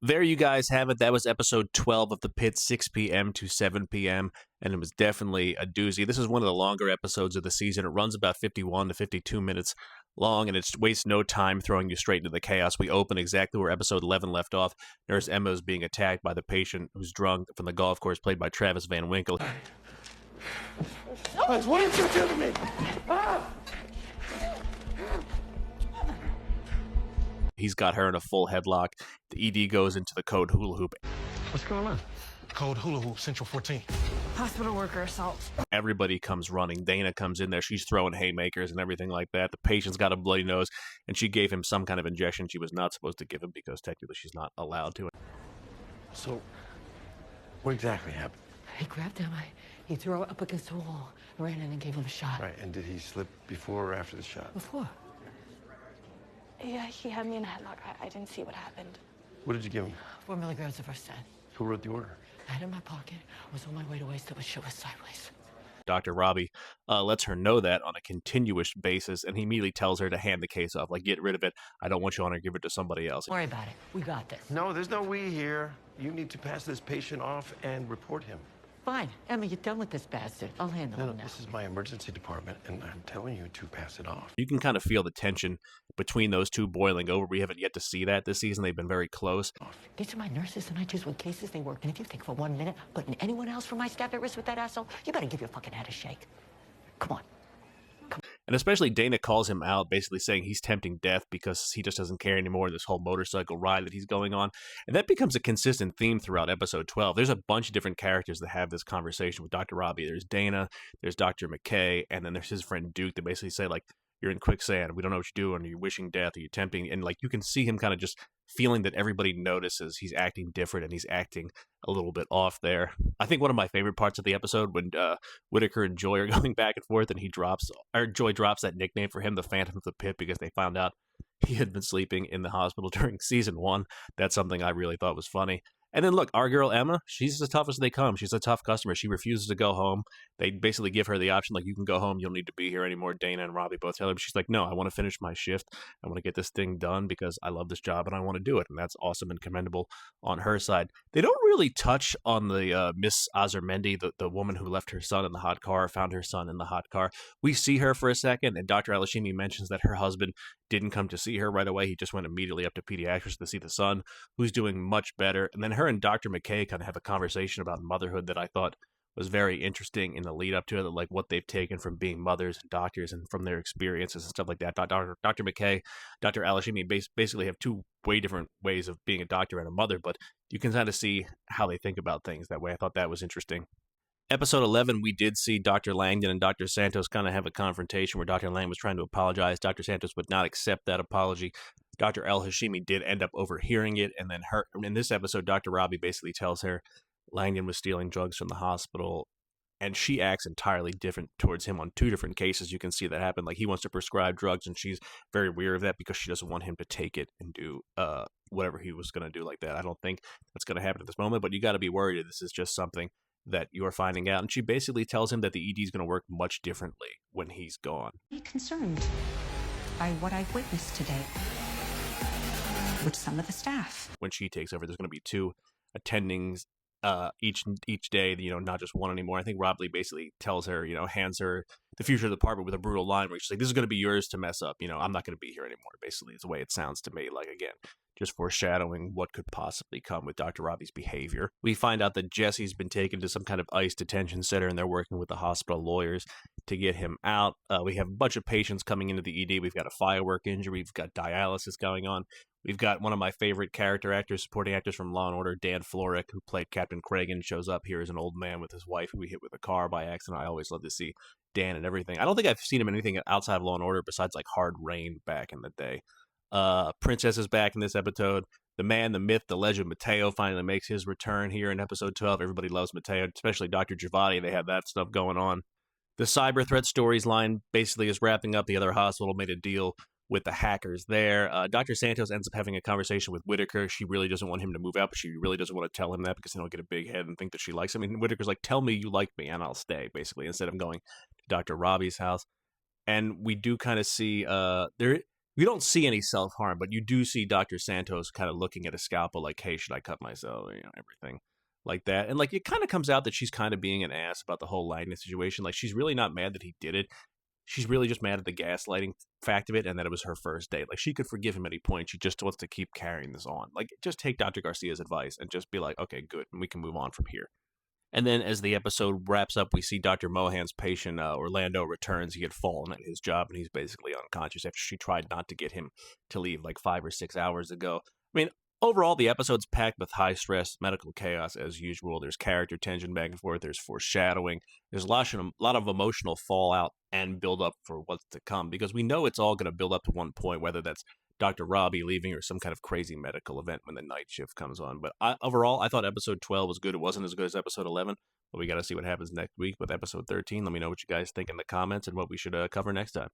There you guys have it. That was episode 12 of the Pitt, 6 p.m. to 7 p.m., and it was definitely a doozy. This is one of the longer episodes of the season. It runs about 51 to 52 minutes long, and it wastes no time throwing you straight into the chaos. We open exactly where episode 11 left off. Nurse Emma is being attacked by the patient who's drunk from the golf course, played by Travis Van Winkle. What did you do to me? He's got her in a full headlock. The ED goes into the code hula hoop. What's going on? Code hula hoop, Central 14. Hospital worker assault. Everybody comes running. Dana comes in there. She's throwing haymakers and everything like that. The patient's got a bloody nose, and she gave him some kind of injection she was not supposed to give him because technically she's not allowed to. So, what exactly happened? He grabbed him. He threw her up against the wall, ran in and gave him a shot. Right, and did he slip before or after the shot? Before. Yeah, he had me in a headlock. I didn't see what happened. What did you give him? 4 milligrams of Versed. Who wrote the order? I had it in my pocket. I was on my way to waste it, but shit was sideways. Dr. Robbie lets her know that on a continuous basis, and he immediately tells her to hand the case off. Like, get rid of it. I don't want you on her. Give it to somebody else. Don't worry about it. We got this. No, there's no we here. You need to pass this patient off and report him. Fine. Emma, you're done with this bastard. I'll handle No, him now. this is my emergency department, and I'm telling you to pass it off. You can kind of feel the tension between those two boiling over. We haven't yet to see that this season. They've been very close. These are my nurses, and I choose what cases they work. And if you think for 1 minute putting anyone else from my staff at risk with that asshole, you better give your fucking head a shake. Come on. And especially Dana calls him out, basically saying he's tempting death because he just doesn't care anymore, this whole motorcycle ride that he's going on. And that becomes a consistent theme throughout episode 12. There's a bunch of different characters that have this conversation with Dr. Robbie. There's Dana, there's Dr. McKay, and then there's his friend Duke that basically say, like, you're in quicksand, we don't know what you're doing, are you wishing death, are you tempting? And, like, you can see him kind of just feeling that everybody notices he's acting different and he's acting a little bit off there. I think one of my favorite parts of the episode when Whitaker and Joy are going back and forth, and Joy drops that nickname for him, the Phantom of the Pit, because they found out he had been sleeping in the hospital during season 1. That's something I really thought was funny. And then look, our girl Emma, she's as tough as they come. She's a tough customer. She refuses to go home. They basically give her the option, like, you can go home. You don't need to be here anymore. Dana and Robbie both tell her. But she's like, no, I want to finish my shift. I want to get this thing done because I love this job and I want to do it. And that's awesome and commendable on her side. They don't really touch on the Miss Azarmendi, the woman who left her son in the hot car, found her son in the hot car. We see her for a second, and Dr. Alashimi mentions that her husband didn't come to see her right away. He just went immediately up to pediatrics to see the son, who's doing much better. And then her and Dr. McKay kind of have a conversation about motherhood that I thought was very interesting in the lead up to it, like what they've taken from being mothers and doctors and from their experiences and stuff like that. Dr. McKay, Dr. Alashimi basically have two way different ways of being a doctor and a mother, but you can kind of see how they think about things that way. I thought that was interesting. Episode 11, we did see Dr. Langdon and Dr. Santos kind of have a confrontation where Dr. Langdon was trying to apologize. Dr. Santos would not accept that apology. Dr. El Hashimi did end up overhearing it, and then in this episode, Dr. Robbie basically tells her Langdon was stealing drugs from the hospital, and she acts entirely different towards him on 2 different cases. You can see that happen. Like, he wants to prescribe drugs, and she's very weary of that because she doesn't want him to take it and do whatever he was going to do like that. I don't think that's going to happen at this moment, but you got to be worried that this is just something that you're finding out. And she basically tells him that the ED is going to work much differently when he's gone. I'm concerned by what I've witnessed today with some of the staff. When she takes over, there's going to be 2 attendings each day, not just one anymore. I think Rob Lee basically tells her, hands her the future of the department with a brutal line where she's like, this is going to be yours to mess up. I'm not going to be here anymore, basically, is the way it sounds to me. Like, again, just foreshadowing what could possibly come with Dr. Robbie's behavior. We find out that Jesse's been taken to some kind of ICE detention center, and they're working with the hospital lawyers to get him out. We have a bunch of patients coming into the ED. We've got a firework injury. We've got dialysis going on. We've got one of my favorite character actors, supporting actors from Law & Order, Dan Florek, who played Captain Cragen, shows up here as an old man with his wife who he hit with a car by accident. I always love to see Dan and everything. I don't think I've seen him in anything outside of Law & Order besides, like, Hard Rain back in the day. Princess is back in this episode. The man, the myth, the legend, Mateo finally makes his return here in episode 12. Everybody loves Mateo, especially Dr. Giovanni. They have that stuff going on. The cyber threat stories line basically is wrapping up. The other hospital made a deal with the hackers there. Dr. Santos ends up having a conversation with Whitaker. She really doesn't want him to move out, but she really doesn't want to tell him that because then he'll get a big head and think that she likes him. And Whitaker's like, tell me you like me and I'll stay, basically, instead of going to Dr. Robbie's house. And we do kind of see You don't see any self-harm, but you do see Dr. Santos kind of looking at a scalpel like, hey, should I cut myself? Everything like that. And like, it kind of comes out that she's kind of being an ass about the whole lighting situation. Like, she's really not mad that he did it. She's really just mad at the gaslighting fact of it and that it was her first date. Like, she could forgive him at any point. She just wants to keep carrying this on. Like, just take Dr. Garcia's advice and just be like, okay, good. And we can move on from here. And then as the episode wraps up, we see Dr. Mohan's patient, Orlando, returns. He had fallen at his job, and he's basically unconscious after she tried not to get him to leave like 5 or 6 hours ago. I mean, overall, the episode's packed with high stress, medical chaos as usual. There's character tension back and forth. There's foreshadowing. There's a lot of emotional fallout and build up for what's to come, because we know it's all going to build up to one point, whether that's Dr. Robbie leaving or some kind of crazy medical event when the night shift comes on. But overall, I thought episode 12 was good. It wasn't as good as episode 11, but we got to see what happens next week with episode 13. Let me know what you guys think in the comments and what we should cover next time.